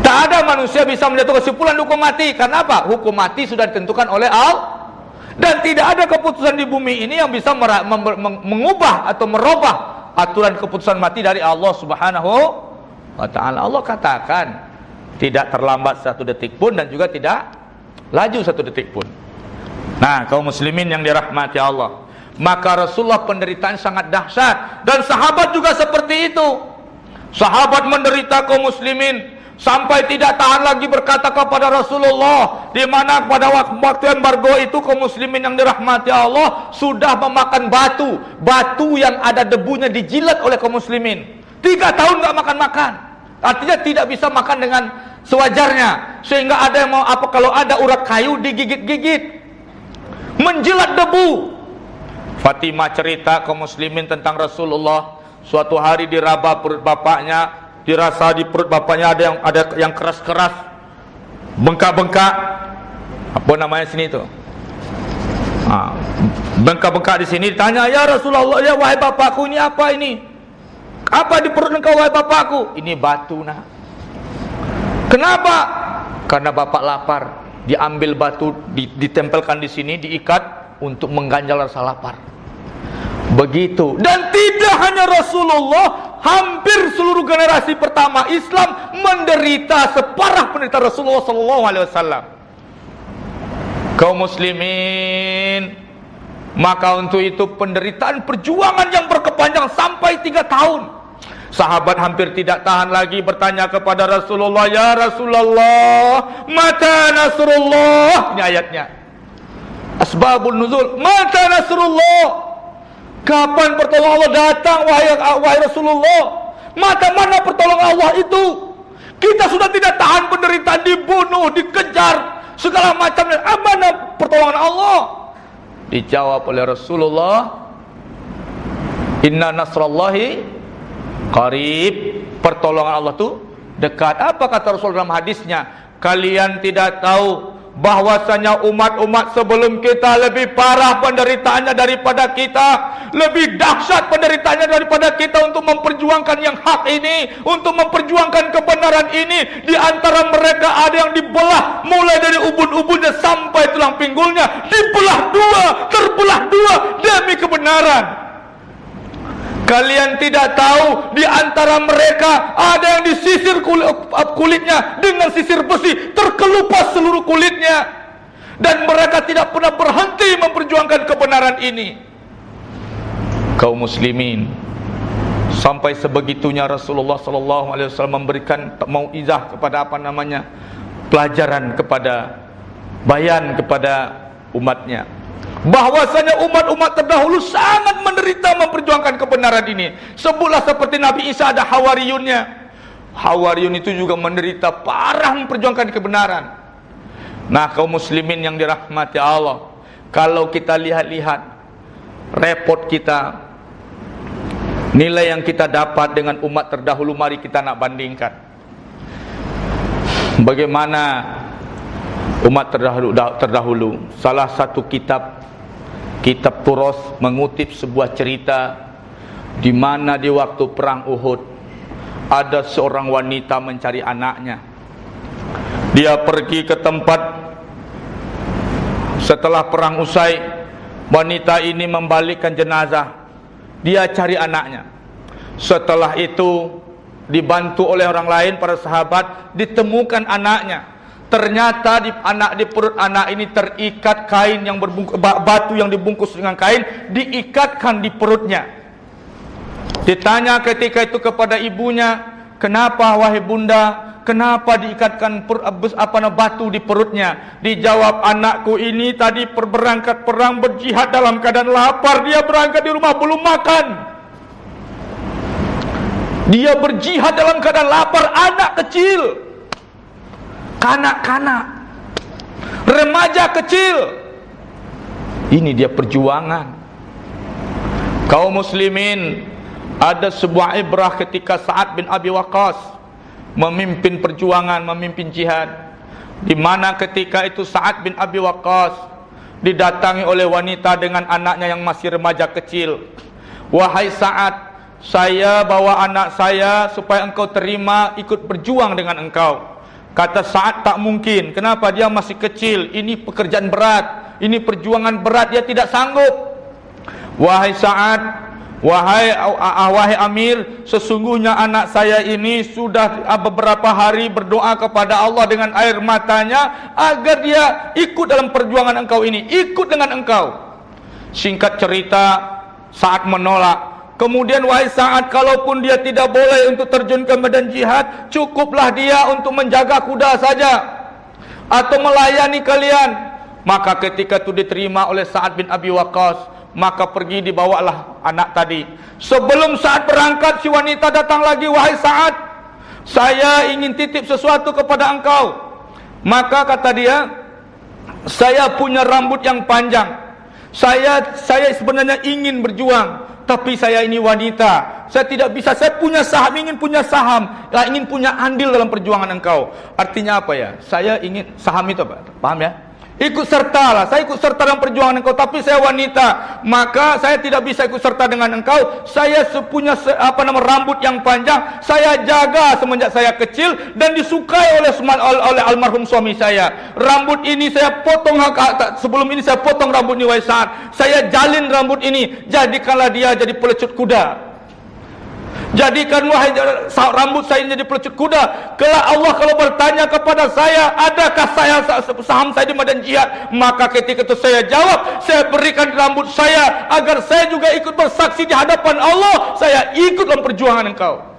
Tak ada manusia bisa menjatuhkan kesimpulan hukum mati. Karena apa? Hukum mati sudah ditentukan oleh Allah. Dan tidak ada keputusan di bumi ini yang bisa mengubah atau merubah aturan keputusan mati dari Allah Subhanahu wa ta'ala. Allah katakan tidak terlambat satu detik pun dan juga tidak laju satu detik pun. Nah, kaum muslimin yang dirahmati Allah, maka Rasulullah penderitaan sangat dahsyat, dan sahabat juga seperti itu. Sahabat menderita kaum muslimin sampai tidak tahan lagi berkata kepada Rasulullah, di mana pada waktu embargo itu kaum muslimin yang dirahmati Allah sudah memakan batu yang ada debunya dijilat oleh kaum muslimin. 3 tahun nggak makan. Artinya tidak bisa makan dengan sewajarnya, sehingga ada yang mau apa, kalau ada urat kayu digigit-gigit, menjilat debu. Fatimah cerita kaum muslimin tentang Rasulullah, suatu hari diraba perut bapaknya, dirasa di perut bapaknya ada yang keras-keras, bengkak-bengkak. Apa namanya sini itu? Bengkak-bengkak di sini. Ditanya, ya Rasulullah, ya wahai bapakku, ini apa ini? Apa di perut engkau wahai bapakku? Ini batu nak. Kenapa? Karena bapak lapar. Diambil batu, ditempelkan di sini, diikat untuk mengganjal rasa lapar. Begitu. Dan tidak hanya Rasulullah, hampir seluruh generasi pertama Islam menderita separah penderitaan Rasulullah SAW. Kaum muslimin, maka untuk itu penderitaan perjuangan yang berkepanjangan sampai 3 tahun. Sahabat hampir tidak tahan lagi bertanya kepada Rasulullah, ya Rasulullah, mata nasrullah? Ini ayatnya. Asbabun nuzul, mata nasrullah? Kapan pertolongan Allah datang wahai Rasulullah? Mana pertolongan Allah itu? Kita sudah tidak tahan penderitaan, dibunuh, dikejar, segala macam. Mana pertolongan Allah? Dijawab oleh Rasulullah, inna nasrallahi qarib. Pertolongan Allah itu dekat. Apa kata Rasul dalam hadisnya? Kalian tidak tahu bahwasanya umat-umat sebelum kita lebih parah penderitaannya daripada kita, lebih dahsyat penderitaannya daripada kita untuk memperjuangkan yang hak ini, untuk memperjuangkan kebenaran ini. Di antara mereka ada yang dibelah mulai dari ubun-ubunnya sampai tulang pinggulnya, terbelah dua demi kebenaran. Kalian tidak tahu di antara mereka ada yang disisir kulitnya dengan sisir besi, terkelupas seluruh kulitnya, dan mereka tidak pernah berhenti memperjuangkan kebenaran ini. Kaum muslimin, sampai sebegitunya Rasulullah SAW memberikan mauizah kepada pelajaran kepada bayan kepada umatnya, bahwasanya umat-umat terdahulu sangat menderita memperjuangkan kebenaran ini. Sebutlah seperti Nabi Isa ada Hawariyunnya. Hawariyun itu juga menderita parah memperjuangkan kebenaran. Nah, kaum muslimin yang dirahmati Allah, kalau kita lihat-lihat repot kita, nilai yang kita dapat dengan umat terdahulu, mari kita nak bandingkan. Bagaimana umat terdahulu. Salah satu kitab Turas mengutip sebuah cerita di mana di waktu perang Uhud ada seorang wanita mencari anaknya. Dia pergi ke tempat setelah perang usai. Wanita ini membalikkan jenazah. Dia cari anaknya. Setelah itu dibantu oleh orang lain, para sahabat, ditemukan anaknya. Ternyata di perut anak ini terikat kain yang berbungkus, batu yang dibungkus dengan kain diikatkan di perutnya. Ditanya ketika itu kepada ibunya, kenapa wahai bunda, kenapa diikatkan batu di perutnya? Dijawab, anakku ini tadi berangkat perang, berjihad dalam keadaan lapar. Dia berangkat di rumah belum makan. Dia berjihad dalam keadaan lapar, anak kecil, kanak-kanak, remaja kecil. Ini dia perjuangan. Kaum muslimin, ada sebuah ibrah ketika Sa'ad bin Abi Waqqas memimpin perjuangan, memimpin jihad, di mana ketika itu Sa'ad bin Abi Waqqas didatangi oleh wanita dengan anaknya yang masih remaja kecil. Wahai Sa'ad, saya bawa anak saya supaya engkau terima ikut berjuang dengan engkau. Kata Sa'ad, tak mungkin. Kenapa? Dia masih kecil. Ini pekerjaan berat, ini perjuangan berat, dia tidak sanggup. Wahai Sa'ad, wahai Amir, sesungguhnya anak saya ini sudah beberapa hari berdoa kepada Allah dengan air matanya agar dia ikut dalam perjuangan engkau ini, ikut dengan engkau. Singkat cerita, Sa'ad menolak. Kemudian, wahai Sa'ad, kalaupun dia tidak boleh untuk terjun ke medan jihad, cukuplah dia untuk menjaga kuda saja atau melayani kalian. Maka ketika itu diterima oleh Sa'ad bin Abi Waqqas, maka pergi dibawalah anak tadi. Sebelum Sa'ad berangkat, si wanita datang lagi. Wahai Sa'ad, saya ingin titip sesuatu kepada engkau. Maka kata dia, saya punya rambut yang panjang. Saya sebenarnya ingin berjuang, tapi saya ini wanita, saya tidak bisa. Saya punya saham, ingin punya saham, ingin punya andil dalam perjuangan engkau. Artinya apa ya? Saya ingin saham itu apa? Paham ya? Ikut sertalah, saya ikut serta dalam perjuangan engkau, tapi saya wanita, maka saya tidak bisa ikut serta dengan engkau. Saya punya rambut yang panjang, saya jaga semenjak saya kecil dan disukai oleh almarhum suami saya. Rambut ini saya potong, sebelum ini saya potong rambut ini, wahai Sa'ad. Saya jalin rambut ini, jadikanlah dia jadi pelecut kuda. Jadikan wahai rambut saya jadi pelecut kuda. Kelak Allah kalau bertanya kepada saya, adakah saham saya di medan jihad, maka ketika itu saya jawab, saya berikan rambut saya agar saya juga ikut bersaksi di hadapan Allah, saya ikut dalam perjuangan engkau.